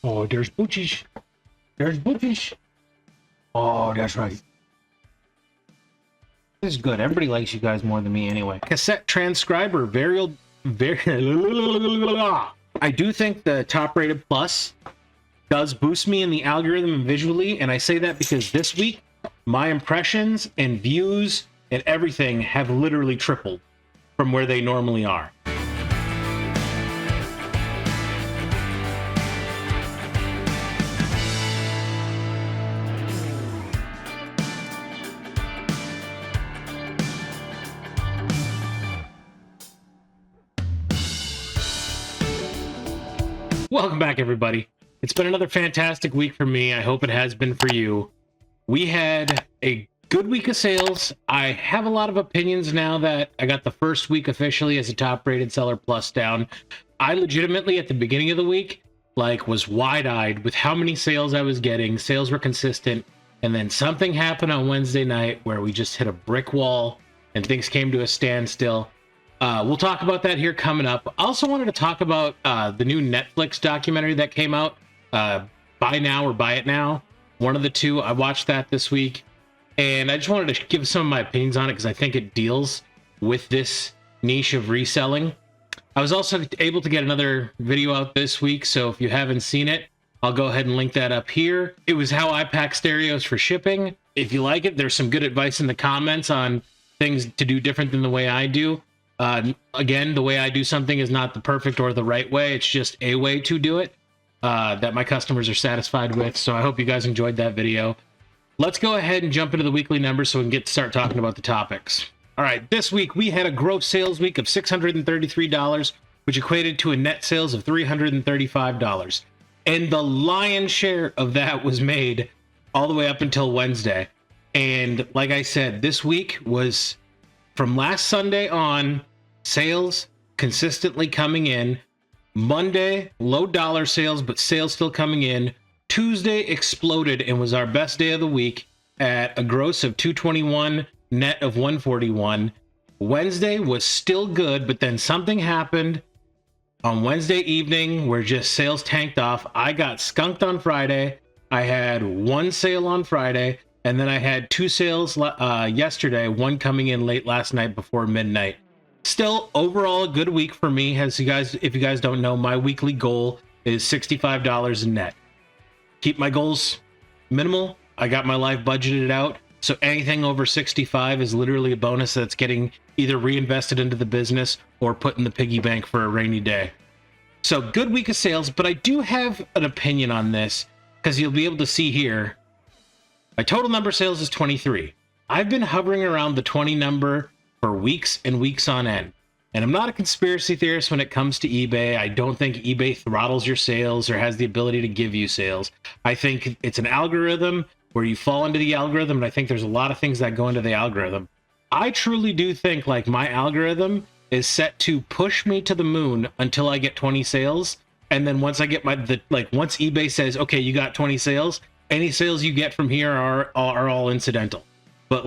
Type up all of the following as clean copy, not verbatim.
Oh, there's Boochish. There's Boochish. Oh, that's right. This is good. Everybody likes you guys more than me anyway. Cassette transcriber, I do think the top rated plus does boost me in the algorithm and visually, and I say that because this week my impressions and views and everything have literally tripled from where they normally are. Welcome back, everybody. It's been another fantastic week for me. I hope it has been for you. We had a good week of sales. I have a lot of opinions now that I got the first week officially as a top rated seller plus down. I legitimately at the beginning of the week was wide-eyed with how many sales I was getting. Sales were consistent, and then something happened on Wednesday night where we just hit a brick wall and things came to a standstill. We'll talk about that here coming up. I also wanted to talk about the new Netflix documentary that came out, Buy Now or Buy It Now. One of the two. I watched that this week, and I just wanted to give some of my opinions on it because I think it deals with this niche of reselling. I was also able to get another video out this week, so if you haven't seen it, I'll go ahead and link that up here. It was how I pack stereos for shipping. If you like it, there's some good advice in the comments on things to do different than the way I do. Again, the way I do something is not the perfect or the right way. It's just a way to do it that my customers are satisfied with. So I hope you guys enjoyed that video. Let's go ahead and jump into the weekly numbers so we can get to start talking about the topics. All right, this week we had a gross sales week of $633, which equated to a net sales of $335. And the lion's share of that was made all the way up until Wednesday. And like I said, this week was from last Sunday on, sales consistently coming in. Monday, low dollar sales, but sales still coming in. Tuesday exploded and was our best day of the week at a gross of 221, net of 141. Wednesday was still good, but then something happened on Wednesday evening where just sales tanked off. I got skunked on Friday. I had one sale on Friday, and then I had two sales yesterday, one coming in late last night before midnight. Still, overall, a good week for me. If you guys don't know, my weekly goal is $65 in net. Keep my goals minimal. I got my life budgeted out, so anything over 65 is literally a bonus that's getting either reinvested into the business or put in the piggy bank for a rainy day. So good week of sales, but I do have an opinion on this because you'll be able to see here. My total number of sales is 23. I've been hovering around the 20 number for weeks and weeks on end. And I'm not a conspiracy theorist when it comes to eBay. I don't think eBay throttles your sales or has the ability to give you sales. I think it's an algorithm where you fall into the algorithm, and I think there's a lot of things that go into the algorithm. I truly do think my algorithm is set to push me to the moon until I get 20 sales. And then once I get once eBay says, okay, you got 20 sales, any sales you get from here are all incidental. But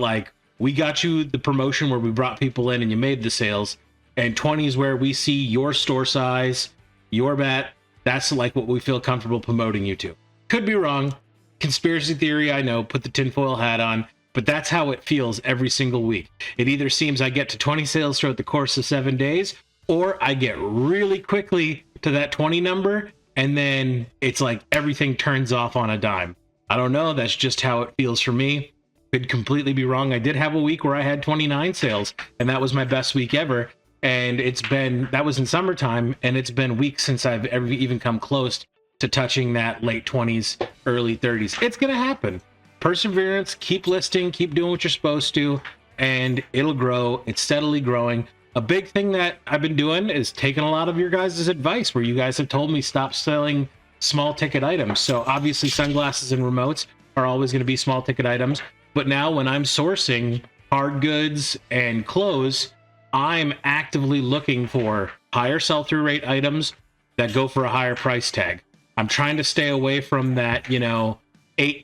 we got you the promotion where we brought people in and you made the sales, and 20 is where we see your store size, your bet. That's what we feel comfortable promoting you to. Could be wrong. Conspiracy theory, I know, put the tinfoil hat on, but that's how it feels every single week. It either seems I get to 20 sales throughout the course of 7 days, or I get really quickly to that 20 number, and then it's like everything turns off on a dime. I don't know. That's just how it feels for me. Could completely be wrong. I did have a week where I had 29 sales, and that was my best week ever. And that was in summertime, and it's been weeks since I've ever even come close to touching that late 20s, early 30s. It's going to happen. Perseverance, keep listing, keep doing what you're supposed to, and it'll grow. It's steadily growing. A big thing that I've been doing is taking a lot of your guys' advice where you guys have told me stop selling small ticket items. So obviously sunglasses and remotes are always going to be small ticket items. But now when I'm sourcing hard goods and clothes, I'm actively looking for higher sell-through rate items that go for a higher price tag. I'm trying to stay away from that, $8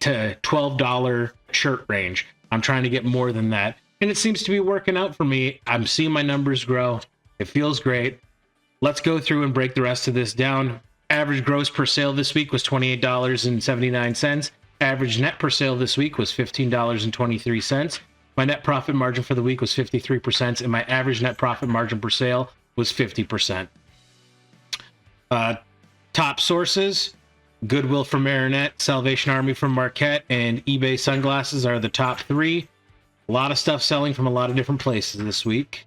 to $12 shirt range. I'm trying to get more than that. And it seems to be working out for me. I'm seeing my numbers grow. It feels great. Let's go through and break the rest of this down. Average gross per sale this week was $28.79. Average net per sale this week was $15.23. My net profit margin for the week was 53%, and my average net profit margin per sale was 50%. Top sources: Goodwill from Marinette, Salvation Army from Marquette, and eBay sunglasses are the top three. A lot of stuff selling from a lot of different places this week.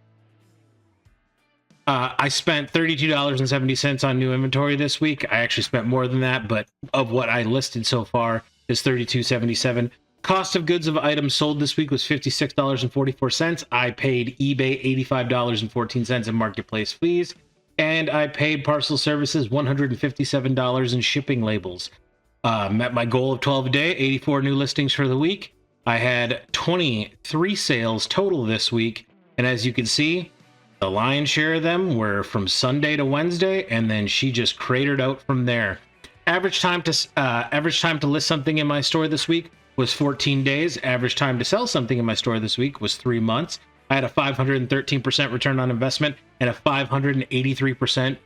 I spent $32.70 on new inventory this week. I actually spent more than that, but of what I listed so far is $32.77. Cost of goods of items sold this week was $56.44. I paid eBay $85.14 in marketplace fees, and I paid parcel services $157 in shipping labels. Met my goal of 12 a day, 84 new listings for the week. I had 23 sales total this week, and as you can see, the lion's share of them were from Sunday to Wednesday, and then she just cratered out from there. Average time to list something in my store this week was 14 days. Average time to sell something in my store this week was 3 months. I had a 513% return on investment and a 583%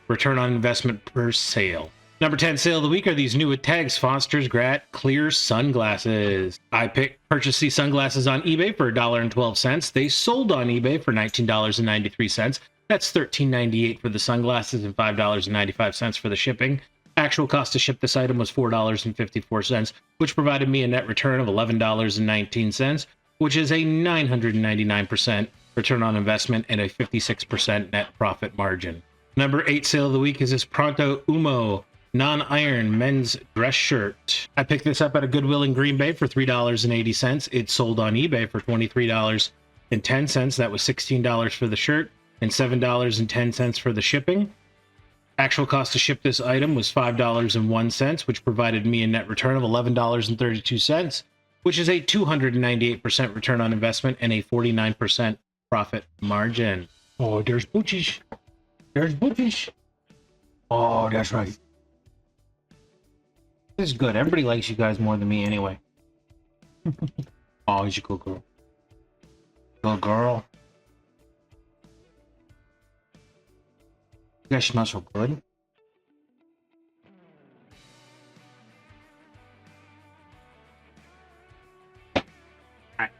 return on investment per sale. Number 10 sale of the week are these new tags, Foster's Grat Clear Sunglasses. I purchased these sunglasses on eBay for $1.12. They sold on eBay for $19.93. That's $13.98 for the sunglasses and $5.95 for the shipping. Actual cost to ship this item was $4.54, which provided me a net return of $11.19, which is a 999% return on investment and a 56% net profit margin. Number 8 sale of the week is this Pronto Umo non-iron men's dress shirt. I picked this up at a Goodwill in Green Bay for $3.80. It sold on eBay for $23.10. That was $16 for the shirt and $7.10 for the shipping. Actual cost to ship this item was $5.01, which provided me a net return of $11.32, which is a 298% return on investment and a 49% profit margin. Oh, there's Boochies. There's Boochies. Oh, that's right. This is good. Everybody likes you guys more than me anyway. Oh, he's a good girl. Good girl. You guys smell so good. Alright.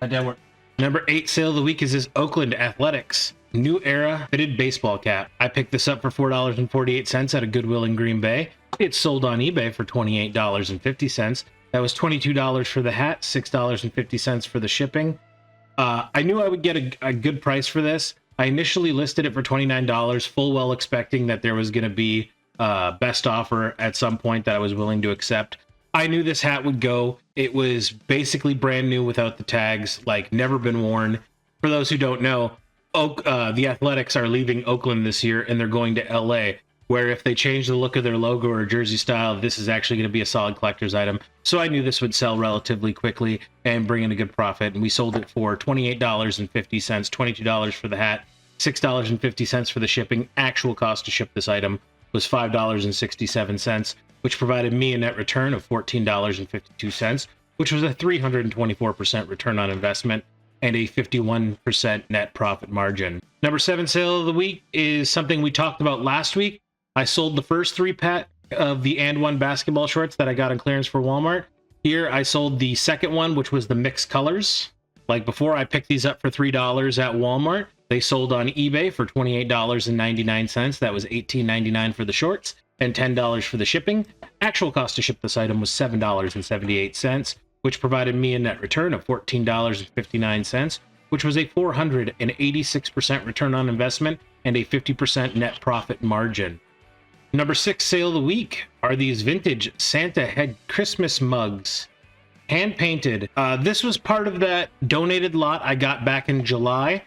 That work. Number 8 sale of the week is this Oakland Athletics New Era fitted baseball cap. I picked this up for $4.48 at a Goodwill in Green Bay. It sold on eBay for $28.50. That was $22 for the hat, $6.50 for the shipping. I knew I would get a good price for this. I initially listed it for $29, full well expecting that there was going to be a best offer at some point that I was willing to accept. I knew this hat would go. It was basically brand new without the tags, like never been worn. For those who don't know, the Athletics are leaving Oakland this year and they're going to LA, where if they change the look of their logo or jersey style, this is actually going to be a solid collector's item. So I knew this would sell relatively quickly and bring in a good profit. And we sold it for $28.50, $22 for the hat, $6.50 for the shipping. Actual cost to ship this item was $5.67, which provided me a net return of $14.52, which was a 324% return on investment and a 51% net profit margin. Number 7 sale of the week is something we talked about last week. I sold the first 3 pack of the And One basketball shorts that I got on clearance for Walmart. Here I sold the second one, which was the mixed colors. Like before, I picked these up for $3 at Walmart. They sold on eBay for $28.99. That was $18.99 for the shorts and $10 for the shipping. Actual cost to ship this item was $7.78, which provided me a net return of $14.59, which was a 486% return on investment and a 50% net profit margin. Number 6 sale of the week are these vintage Santa head Christmas mugs, hand painted. This was part of that donated lot I got back in July.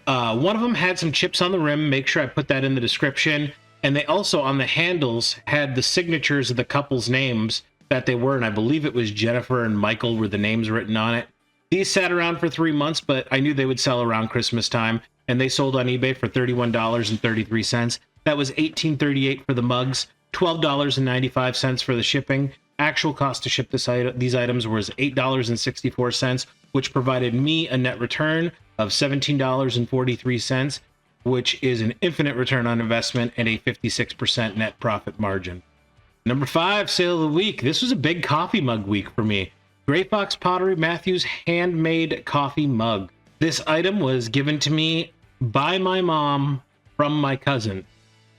One of them had some chips on the rim. Make sure I put that in the description. And they also, on the handles, had the signatures of the couple's names that they were, and I believe it was Jennifer and Michael were the names written on it. These sat around for 3 months, but I knew they would sell around Christmas time, and they sold on eBay for $31.33. That was $18.38 for the mugs, $12.95 for the shipping. Actual cost to ship these items was $8.64, which provided me a net return of $17.43 which is an infinite return on investment and a 56% net profit margin. Number 5, sale of the week. This was a big coffee mug week for me. Gray Fox Pottery Matthews handmade coffee mug. This item was given to me by my mom from my cousin.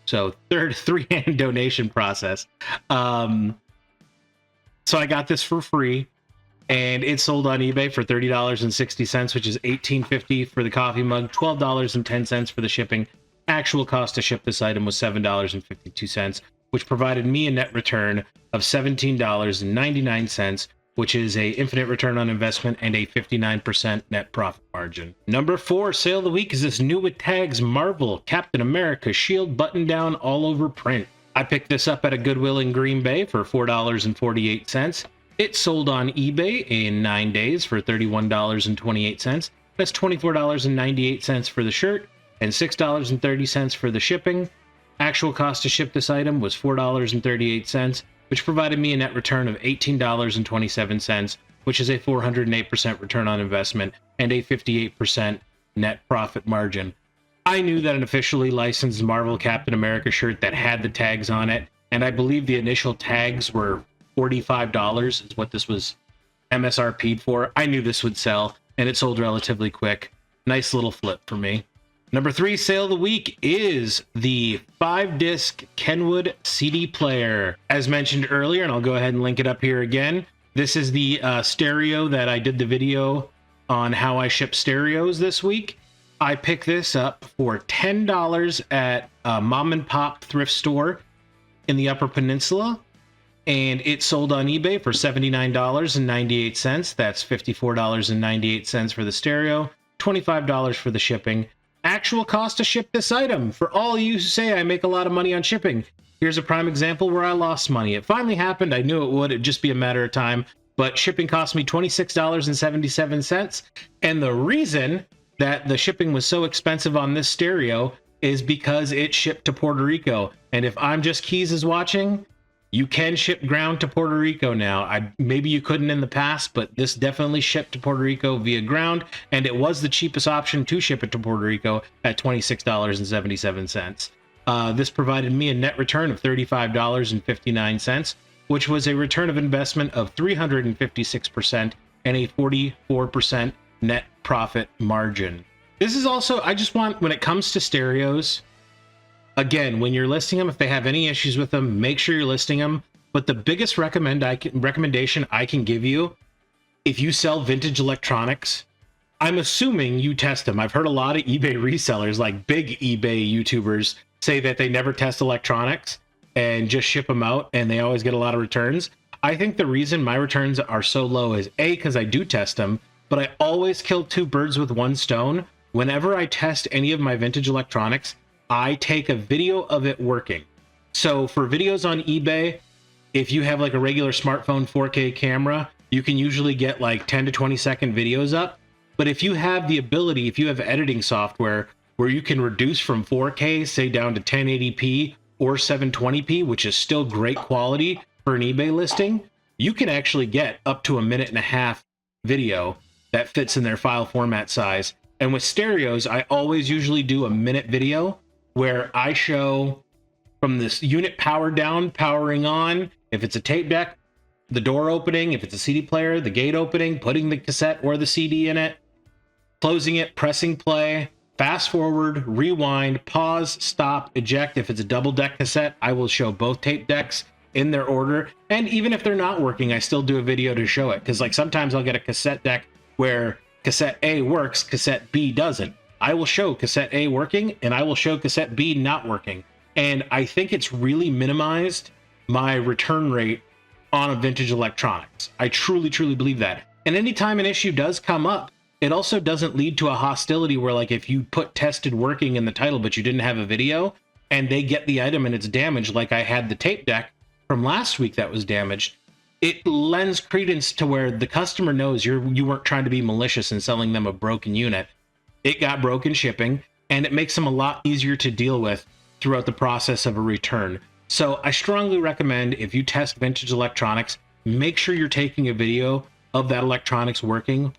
So three-hand donation process. So I got this for free, and it sold on eBay for $30.60, which is $18.50 for the coffee mug, $12.10 for the shipping. Actual cost to ship this item was $7.52, which provided me a net return of $17.99, which is a infinite return on investment and a 59% net profit margin. Number 4, sale of the week is this new with tags Marvel Captain America shield button down all over print. I picked this up at a Goodwill in Green Bay for $4.48. It sold on eBay in 9 days for $31.28. That's $24.98 for the shirt and $6.30 for the shipping. Actual cost to ship this item was $4.38, which provided me a net return of $18.27, which is a 408% return on investment and a 58% net profit margin. I knew that an officially licensed Marvel Captain America shirt that had the tags on it, and I believe the initial tags were $45 is what this was MSRP'd for. I knew this would sell, and it sold relatively quick. Nice little flip for me. Number 3 sale of the week is the 5-disc Kenwood CD player. As mentioned earlier, and I'll go ahead and link it up here again, this is the stereo that I did the video on how I ship stereos this week. I picked this up for $10 at a mom and pop thrift store in the Upper Peninsula, and it sold on eBay for $79.98. That's $54.98 for the stereo, $25 for the shipping. Actual cost to ship this item. For all you who say I make a lot of money on shipping, here's a prime example where I lost money. It finally happened. I knew it would. It'd just be a matter of time. But shipping cost me $26.77. And the reason that the shipping was so expensive on this stereo is because it shipped to Puerto Rico. And if I'm Just Keys is watching, you can ship ground to Puerto Rico now. Maybe you couldn't in the past, but this definitely shipped to Puerto Rico via ground, and it was the cheapest option to ship it to Puerto Rico at $26.77. This provided me a net return of $35.59, which was a return of investment of 356% and a 44% net profit margin. This is also, I just want, when it comes to stereos, again, when you're listing them, if they have any issues with them, make sure you're listing them. But the biggest recommendation I can give you, if you sell vintage electronics, I'm assuming you test them. I've heard a lot of eBay resellers, like big eBay YouTubers, say that they never test electronics and just ship them out, and they always get a lot of returns. I think the reason my returns are so low is A, because I do test them, but I always kill 2 birds with 1 stone. Whenever I test any of my vintage electronics, I take a video of it working. So for videos on eBay, if you have like a regular smartphone 4K camera, you can usually get like 10 to 20 second videos up. But if you have the ability, if you have editing software where you can reduce from 4K, say down to 1080p or 720p, which is still great quality for an eBay listing, you can actually get up to a 1.5-minute video that fits in their file format size. And with stereos, I always usually do a 1-minute video where I show from this unit powered down, powering on, if it's a tape deck, the door opening, if it's a CD player, the gate opening, putting the cassette or the CD in it, closing it, pressing play, fast forward, rewind, pause, stop, eject. If it's a double deck cassette, I will show both tape decks in their order. And even if they're not working, I still do a video to show it. Because like sometimes I'll get a cassette deck where cassette A works, cassette B doesn't. I will show cassette A working, and I will show cassette B not working. And I think it's really minimized my return rate on a vintage electronics. I truly, truly believe that. And anytime an issue does come up, it also doesn't lead to a hostility where like if you put tested working in the title, but you didn't have a video, and they get the item and it's damaged, like I had the tape deck from last week that was damaged, it lends credence to where the customer knows you weren't trying to be malicious in selling them a broken unit. It got broken shipping, and it makes them a lot easier to deal with throughout the process of a return. So I strongly recommend, if you test vintage electronics, make sure you're taking a video of that electronics working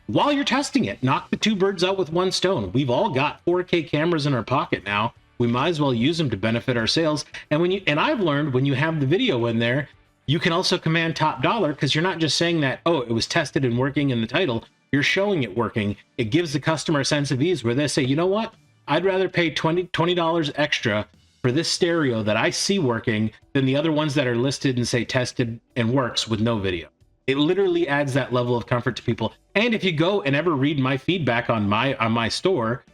while you're testing it. Knock the two birds out with one stone. We've all got 4K cameras in our pocket now. We might as well use them to benefit our sales. And I've learned when you have the video in there, you can also command top dollar, because you're not just saying that, oh, it was tested and working in the title. You're showing it working. It gives the customer a sense of ease where they say, you know what? I'd rather pay $20 extra for this stereo that I see working than the other ones that are listed and say tested and works with no video. It literally adds that level of comfort to people. And if you go and ever read my feedback on my store,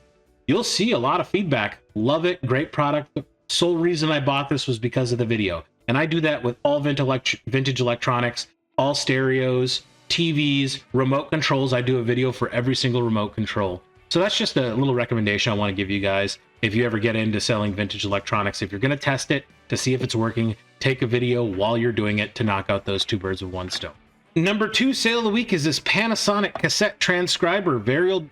you'll see a lot of feedback. Love it. Great product. The sole reason I bought this was because of the video. And I do that with all vintage electronics, all stereos, TVs, remote controls. I do a video for every single remote control. So that's just a little recommendation I want to give you guys. If you ever get into selling vintage electronics, if you're going to test it to see if it's working, take a video while you're doing it to knock out those two birds with one stone. Number 2 sale of the week is this Panasonic cassette transcriber variable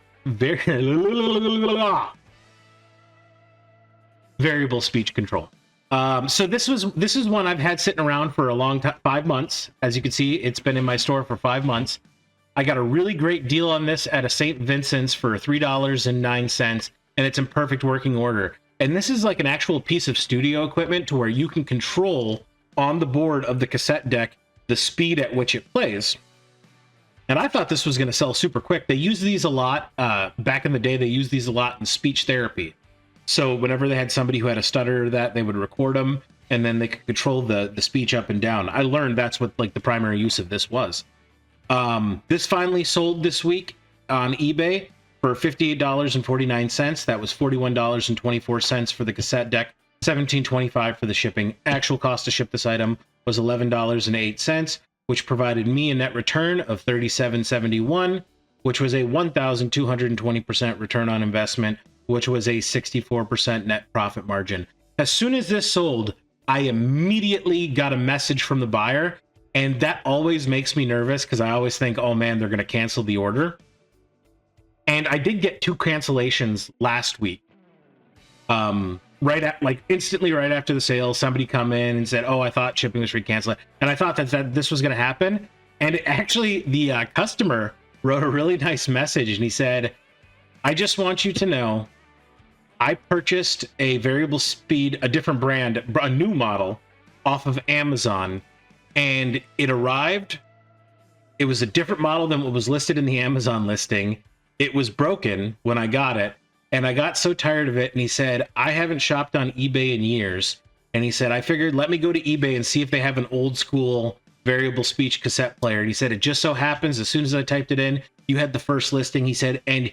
speech control. So this is one I've had sitting around for a long time, 5 months. As you can see, it's been in my store for 5 months. I got a really great deal on this at a St. Vincent's for $3.09, and it's in perfect working order. And this is like an actual piece of studio equipment to where you can control on the board of the cassette deck the speed at which it plays. And I thought this was going to sell super quick. They use these a lot. Back in the day, they used these a lot in speech therapy. So whenever they had somebody who had a stutter or that, they would record them, and then they could control the speech up and down. I learned that's what like the primary use of this was. This finally sold this week on eBay for $58.49. That was $41.24 for the cassette deck, $17.25 for the shipping. Actual cost to ship this item was $11.08, which provided me a net return of $37.71, which was a 1,220% return on investment, which was a 64% net profit margin. As soon as this sold, I immediately got a message from the buyer, and that always makes me nervous because I always think, oh man, they're going to cancel the order. And I did get 2 cancellations last week. Instantly right after the sale, somebody come in and said, oh, I thought shipping was free, cancel it. And I thought that this was going to happen. And actually, the customer wrote a really nice message, and he said, I just want you to know, I purchased a variable speed, a different brand, a new model off of Amazon, and it arrived. It was a different model than what was listed in the Amazon listing. It was broken when I got it, and I got so tired of it. And he said, I haven't shopped on eBay in years. And he said, I figured, let me go to eBay and see if they have an old school variable speech cassette player. And he said, it just so happens, as soon as I typed it in, you had the first listing. He said, and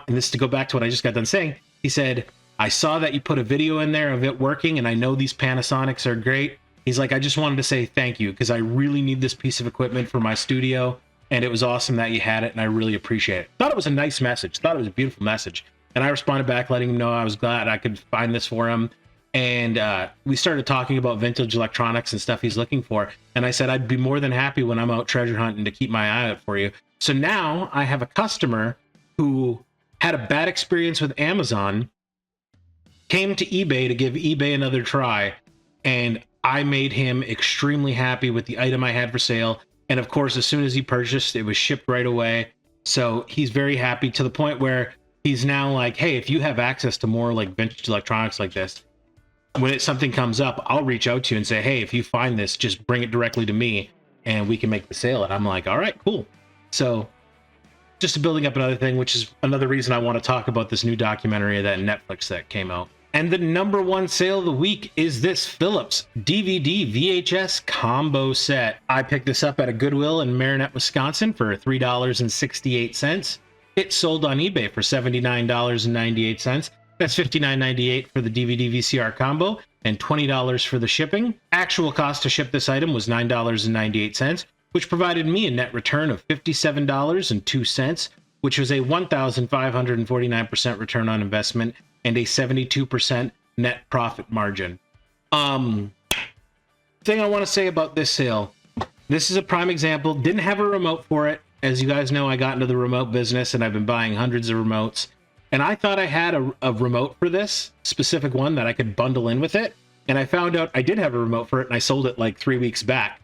this to go back to what I just got done saying, he said, I saw that you put a video in there of it working, and I know these Panasonics are great. He's like, I just wanted to say thank you, because I really need this piece of equipment for my studio, and it was awesome that you had it, and I really appreciate it. Thought it was a nice message. Thought it was a beautiful message. And I responded back, letting him know I was glad I could find this for him. And we started talking about vintage electronics and stuff he's looking for. And I said, I'd be more than happy when I'm out treasure hunting to keep my eye out for you. So now I have a customer who had a bad experience with Amazon, came to eBay to give eBay another try, and I made him extremely happy with the item I had for sale. And of course, as soon as he purchased, it was shipped right away. So he's very happy, to the point where he's now like, hey, if you have access to more like vintage electronics like this, when something comes up, I'll reach out to you and say, hey, if you find this, just bring it directly to me and we can make the sale. And I'm like, all right, cool. So just building up another thing, which is another reason I want to talk about this new documentary that Netflix that came out. And the number 1 sale of the week is this Philips DVD VHS combo set. I picked this up at a Goodwill in Marinette, Wisconsin for $3.68. It sold on eBay for $79.98. That's $59.98 for the DVD VCR combo and $20 for the shipping. Actual cost to ship this item was $9.98, which provided me a net return of $57.02, which was a 1,549% return on investment and a 72% net profit margin. Thing I want to say about this sale, this is a prime example. Didn't have a remote for it. As you guys know, I got into the remote business and I've been buying hundreds of remotes. And I thought I had a remote for this specific one that I could bundle in with it. And I found out I did have a remote for it, and I sold it like 3 weeks back.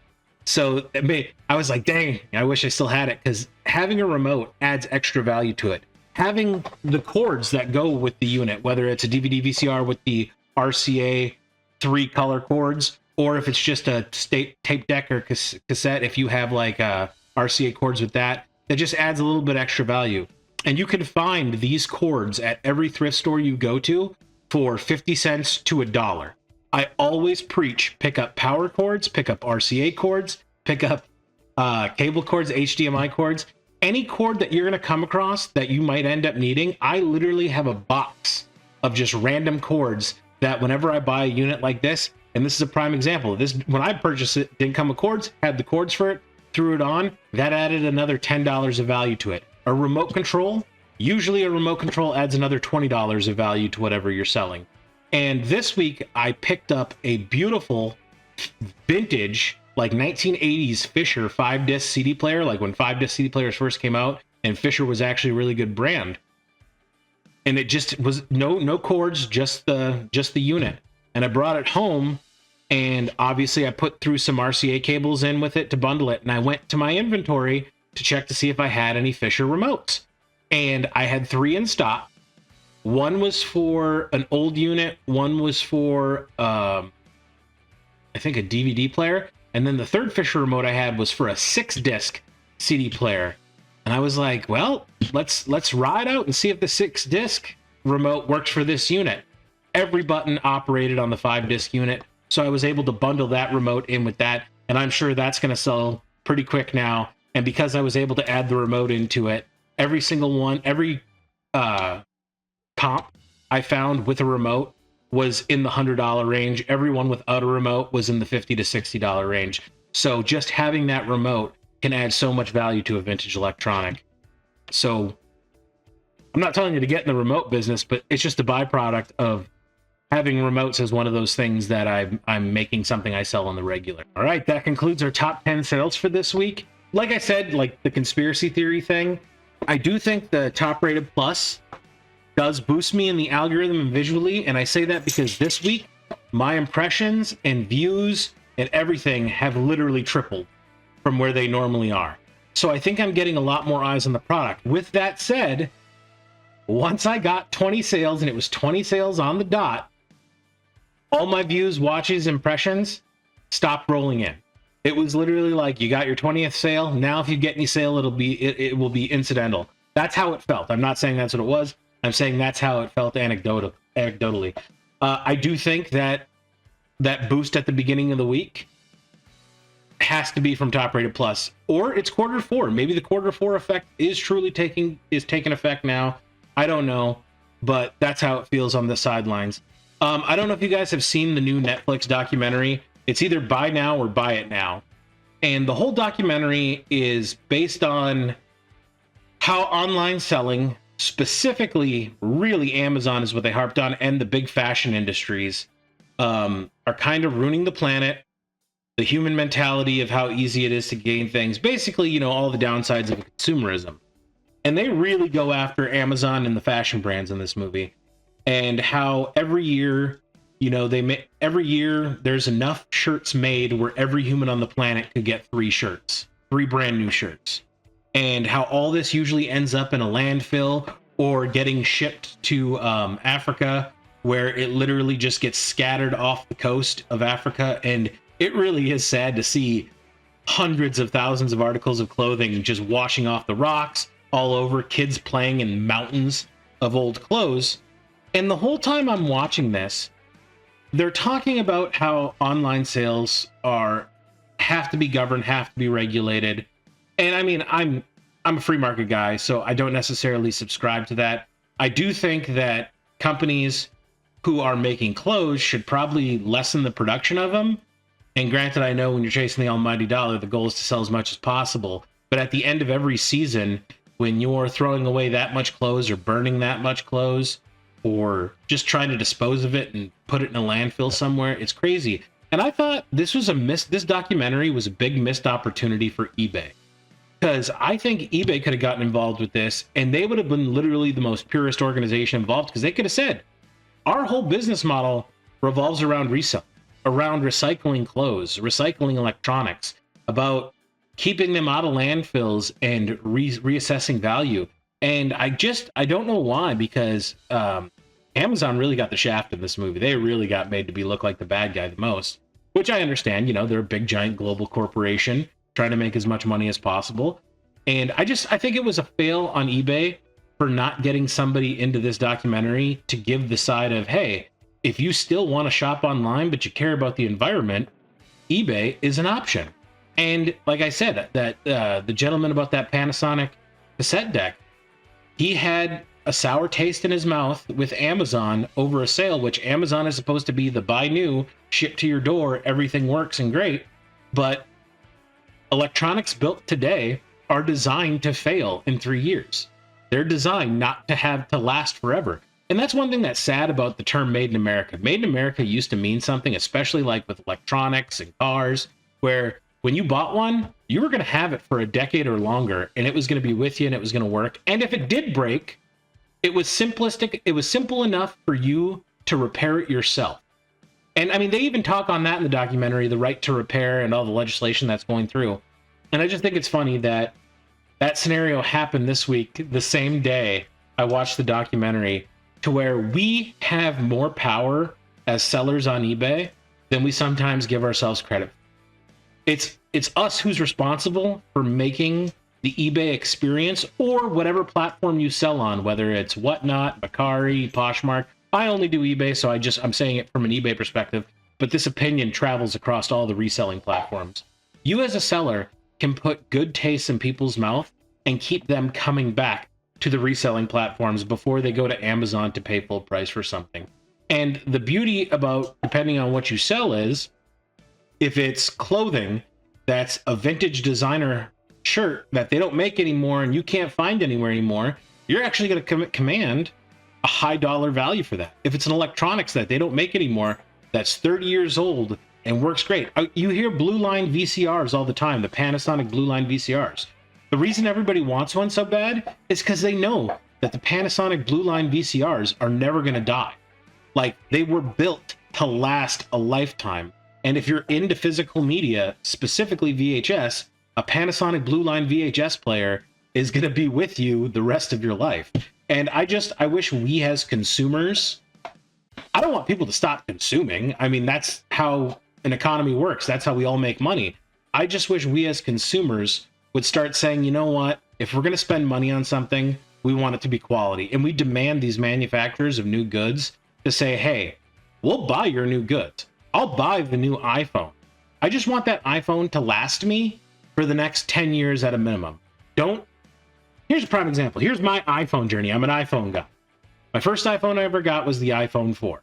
So I was like, dang, I wish I still had it, because having a remote adds extra value to it. Having the cords that go with the unit, whether it's a DVD VCR with the RCA 3-color cords, or if it's just a tape deck or cassette, if you have like RCA cords with that, that just adds a little bit extra value. And you can find these cords at every thrift store you go to for 50 cents to $1. I always preach, pick up power cords, pick up RCA cords, pick up cable cords, HDMI cords, any cord that you're going to come across that you might end up needing. I literally have a box of just random cords that whenever I buy a unit like this, and this is a prime example, this, when I purchased it, didn't come with cords, had the cords for it, threw it on, that added another $10 of value to it. A remote control, usually a remote control adds another $20 of value to whatever you're selling. And this week, I picked up a beautiful vintage, like 1980s Fisher 5-disc CD player, like when 5-disc CD players first came out, and Fisher was actually a really good brand. And it just was no cords, just the unit. And I brought it home, and obviously I put through some RCA cables in with it to bundle it, and I went to my inventory to check to see if I had any Fisher remotes. And I had 3 in stock. One was for an old unit, one was for I think a DVD player, and then the third Fisher remote I had was for a 6-disc CD player. And I was like, well, let's ride out and see if the 6-disc remote works for this unit. Every button operated on the 5-disc unit, so I was able to bundle that remote in with that, and I'm sure that's going to sell pretty quick now. And because I was able to add the remote into it, every single one, every comp I found with a remote was in the $100 range. Everyone without a remote was in the $50 to $60 range. So just having that remote can add so much value to a vintage electronic. So I'm not telling you to get in the remote business, but it's just a byproduct of having remotes as one of those things that I'm making something I sell on the regular. All right, that concludes our top 10 sales for this week. Like I said, like the conspiracy theory thing, I do think the top rated plus does boost me in the algorithm and visually, and I say that because this week my impressions and views and everything have literally tripled from where they normally are. So I think I'm getting a lot more eyes on the product. With that said, once I got 20 sales, and it was 20 sales on the dot, all my views, watches, impressions stopped rolling in. It was literally like, you got your 20th sale, now if you get any sale, it will be incidental. That's how it felt. I'm not saying that's what it was. I'm saying that's how it felt anecdotally. I do think that boost at the beginning of the week has to be from Top Rated Plus, or it's quarter 4. Maybe the quarter 4 effect is truly taking effect now. I don't know, but that's how it feels on the sidelines. I don't know if you guys have seen the new Netflix documentary. It's either Buy Now or Buy It Now. And the whole documentary is based on how online selling, specifically really Amazon is what they harped on, and the big fashion industries are kind of ruining the planet, the human mentality of how easy it is to gain things, basically, you know, all the downsides of consumerism. And they really go after Amazon and the fashion brands in this movie, and how every year, you know, every year there's enough shirts made where every human on the planet could get 3 shirts, 3 brand new shirts. And how all this usually ends up in a landfill or getting shipped to Africa, where it literally just gets scattered off the coast of Africa. And it really is sad to see hundreds of thousands of articles of clothing just washing off the rocks all over, kids playing in mountains of old clothes. And the whole time I'm watching this, they're talking about how online sales have to be governed, have to be regulated. And I mean, I'm a free market guy, so I don't necessarily subscribe to that. I do think that companies who are making clothes should probably lessen the production of them. And granted, I know when you're chasing the almighty dollar, the goal is to sell as much as possible. But at the end of every season, when you're throwing away that much clothes or burning that much clothes, or just trying to dispose of it and put it in a landfill somewhere, it's crazy. And I thought this documentary was a big missed opportunity for eBay. Because I think eBay could have gotten involved with this, and they would have been literally the most purest organization involved, because they could have said, our whole business model revolves around resale, around recycling clothes, recycling electronics. about keeping them out of landfills and reassessing value. And I don't know why, because Amazon really got the shaft in this movie. They really got made to be look like the bad guy the most, which I understand. You know, they're a big giant global corporation trying to make as much money as possible. And I think it was a fail on eBay for not getting somebody into this documentary to give the side of, hey, if you still want to shop online but you care about the environment, eBay is an option. And like I said, that the gentleman about that Panasonic cassette deck, he had a sour taste in his mouth with Amazon over a sale, which Amazon is supposed to be the buy new, ship to your door, everything works and great. But electronics built today are designed to fail in 3 years. They're designed not to have to last forever. And that's one thing that's sad about the term Made in America. Made in America used to mean something, especially like with electronics and cars, where when you bought one, you were going to have it for a decade or longer, and it was going to be with you and it was going to work. And if it did break, it was simplistic. It was simple enough for you to repair it yourself. And I mean, they even talk on that in the documentary, the right to repair and all the legislation that's going through. And I just think it's funny that that scenario happened this week, the same day I watched the documentary, to where we have more power as sellers on eBay than we sometimes give ourselves credit. It's us who's responsible for making the eBay experience, or whatever platform you sell on, whether it's Whatnot, Bakari, Poshmark. I only do eBay, so I'm saying it from an eBay perspective, but this opinion travels across all the reselling platforms. You as a seller can put good taste in people's mouth and keep them coming back to the reselling platforms before they go to Amazon to pay full price for something. And the beauty about, depending on what you sell, is if it's clothing that's a vintage designer shirt that they don't make anymore and you can't find anywhere anymore, you're actually going to command a high dollar value for that. If it's an electronics that they don't make anymore, that's 30 years old and works great. You hear Blue Line VCRs all the time, the Panasonic Blue Line VCRs. The reason everybody wants one so bad is because they know that the Panasonic Blue Line VCRs are never going to die. Like, they were built to last a lifetime. And if you're into physical media, specifically VHS, a Panasonic Blue Line VHS player is going to be with you the rest of your life. And I wish we as consumers, I don't want people to stop consuming. I mean, that's how an economy works. That's how we all make money. I just wish we as consumers would start saying, you know what, if we're going to spend money on something, we want it to be quality. And we demand these manufacturers of new goods to say, hey, we'll buy your new goods. I'll buy the new iPhone. I just want that iPhone to last me for the next 10 years at a minimum. Here's a prime example. Here's my iPhone journey. I'm an iPhone guy. My first iPhone I ever got was the iPhone 4.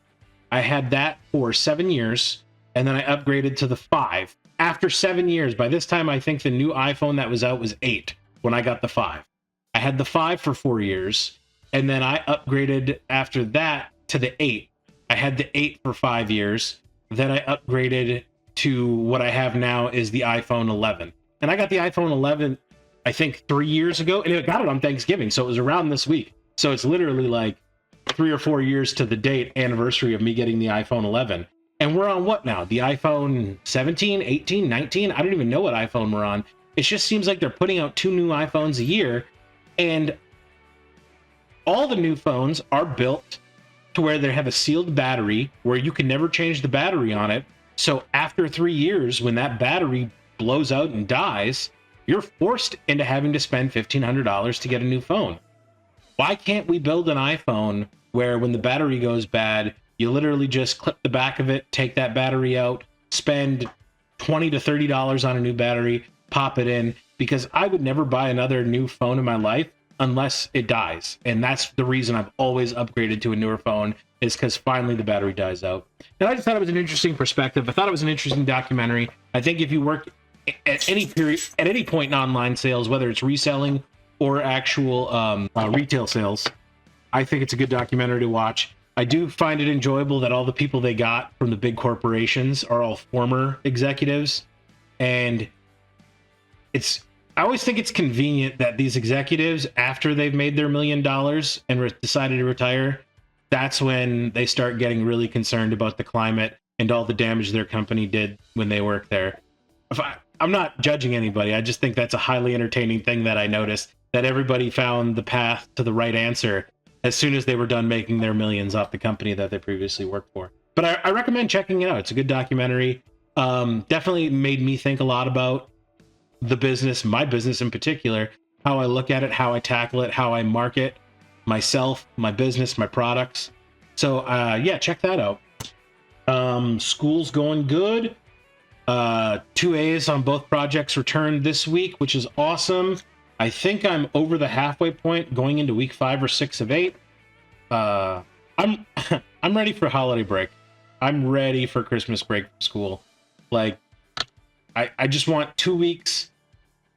I had that for 7 years, and then I upgraded to the 5. After 7 years, by this time, I think the new iPhone that was out was 8 when I got the 5. I had the 5 for 4 years, and then I upgraded after that to the 8. I had the 8 for 5 years. Then I upgraded to what I have now is the iPhone 11. And I got the iPhone 11, I think 3 years ago, and I got it on Thanksgiving. So it was around this week. So it's literally like 3 or 4 years to the date anniversary of me getting the iPhone 11. And we're on what now? The iPhone 17, 18, 19? I don't even know what iPhone we're on. It just seems like they're putting out 2 new iPhones a year. And all the new phones are built to where they have a sealed battery where you can never change the battery on it. So after 3 years, when that battery blows out and dies, you're forced into having to spend $1,500 to get a new phone. Why can't we build an iPhone where when the battery goes bad, you literally just clip the back of it, take that battery out, spend $20 to $30 on a new battery, pop it in? Because I would never buy another new phone in my life unless it dies. And that's the reason I've always upgraded to a newer phone, is because finally the battery dies out. And I just thought it was an interesting perspective. I thought it was an interesting documentary. I think if you work at any period, at any point in online sales, whether it's reselling or actual retail sales, I think it's a good documentary to watch. I do find it enjoyable that all the people they got from the big corporations are all former executives. And I always think it's convenient that these executives, after they've made their $1 million and decided to retire, that's when they start getting really concerned about the climate and all the damage their company did when they worked there. I'm not judging anybody. I just think that's a highly entertaining thing that I noticed, that everybody found the path to the right answer as soon as they were done making their millions off the company that they previously worked for. But I recommend checking it out. It's a good documentary. Definitely made me think a lot about the business, my business in particular, how I look at it, how I tackle it, how I market myself, my business, my products. So yeah, check that out. School's going good. 2 A's on both projects returned this week, which is awesome. I think I'm over the halfway point going into week 5 or 6 of 8. I'm ready for holiday break. I'm ready for Christmas break from school. Like, I just want 2 weeks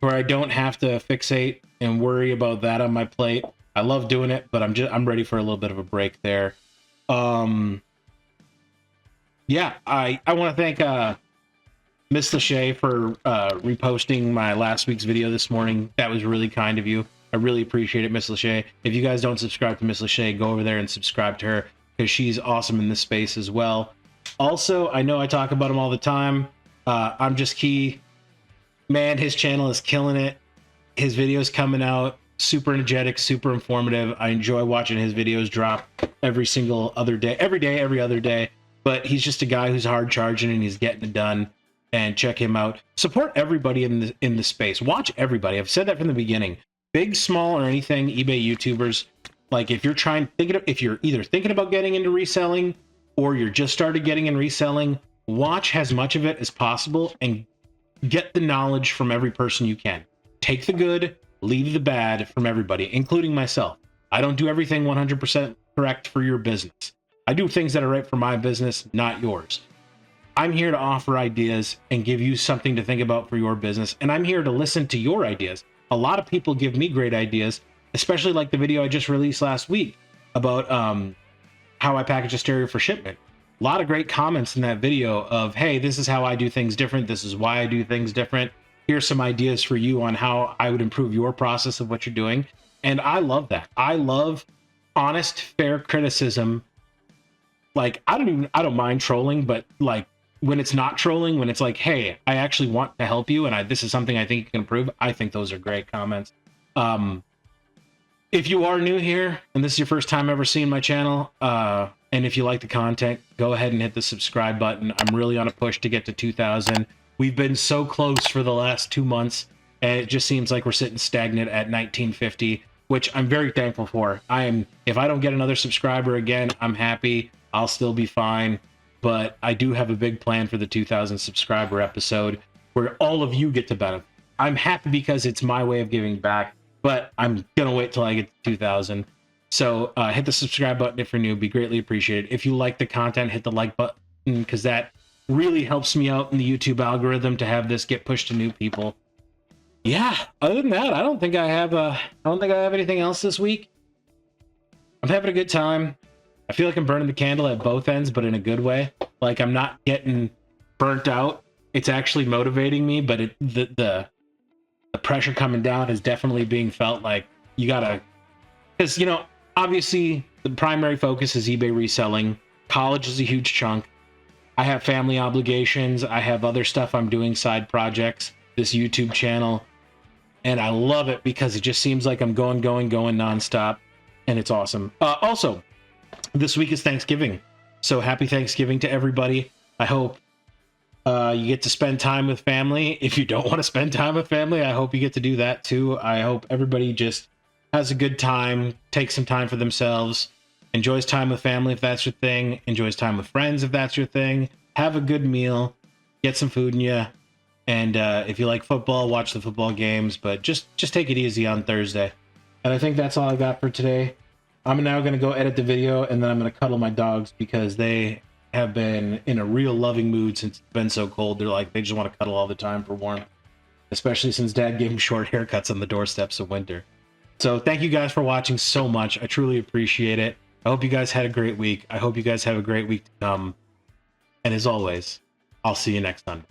where I don't have to fixate and worry about that on my plate. I love doing it, but I'm ready for a little bit of a break there. Yeah, I want to thank Miss Lachey for reposting my last week's video this morning. That was really kind of you. I really appreciate it, Miss Lachey. If you guys don't subscribe to Miss Lachey, go over there and subscribe to her, because she's awesome in this space as well. Also, I know I talk about him all the time. I'm Just Key. Man, his channel is killing it. His videos coming out super energetic, super informative. I enjoy watching his videos drop every single other day, every other day. But he's just a guy who's hard charging and he's getting it done. And check him out. Support everybody in the space. Watch everybody. I've said that from the beginning. Big, small, or anything. eBay YouTubers. Like, if you're if you're either thinking about getting into reselling or you're just started getting in reselling, watch as much of it as possible and get the knowledge from every person you can. Take the good, leave the bad from everybody, including myself. I don't do everything 100% correct for your business. I do things that are right for my business, not yours. I'm here to offer ideas and give you something to think about for your business, and I'm here to listen to your ideas. A lot of people give me great ideas, especially like the video I just released last week about how I package a stereo for shipment. A lot of great comments in that video of, hey, this is how I do things different. This is why I do things different. Here's some ideas for you on how I would improve your process of what you're doing. And I love that. I love honest, fair criticism. Like, I don't mind trolling, but like when it's not trolling, when it's like, hey, I actually want to help you and this is something I think you can improve, I think those are great comments. If you are new here and this is your first time ever seeing my channel, and if you like the content, go ahead and hit the subscribe button. I'm really on a push to get to 2,000. We've been so close for the last 2 months, and it just seems like we're sitting stagnant at 1950, which I'm very thankful for. If I don't get another subscriber again, I'm happy. I'll still be fine. But I do have a big plan for the 2,000 subscriber episode where all of you get to benefit. I'm happy because it's my way of giving back, but I'm going to wait till I get to 2,000. So hit the subscribe button if you're new. It'd be greatly appreciated. If you like the content, hit the like button, because that really helps me out in the YouTube algorithm to have this get pushed to new people. Yeah, other than that, I don't think I have anything else this week. I'm having a good time. I feel like I'm burning the candle at both ends, but in a good way. Like, I'm not getting burnt out. It's actually motivating me, but the pressure coming down is definitely being felt. Like, you gotta, because, you know, obviously the primary focus is eBay reselling. College is a huge chunk. I have family obligations. I have other stuff I'm doing, side projects, this YouTube channel, and I love it because it just seems like I'm going nonstop, and it's awesome. Also, this week is Thanksgiving, so happy Thanksgiving to everybody. I hope you get to spend time with family. If you don't want to spend time with family, I hope you get to do that too. I hope everybody just has a good time, takes some time for themselves, enjoys time with family if that's your thing, enjoys time with friends if that's your thing. Have a good meal, get some food in you, and if you like football, watch the football games, but just take it easy on Thursday. And I think that's all I got for today. I'm now going to go edit the video, and then I'm going to cuddle my dogs because they have been in a real loving mood since it's been so cold. They just want to cuddle all the time for warmth, especially since Dad gave them short haircuts on the doorsteps of winter. So thank you guys for watching so much. I truly appreciate it. I hope you guys had a great week. I hope you guys have a great week to come. And as always, I'll see you next time.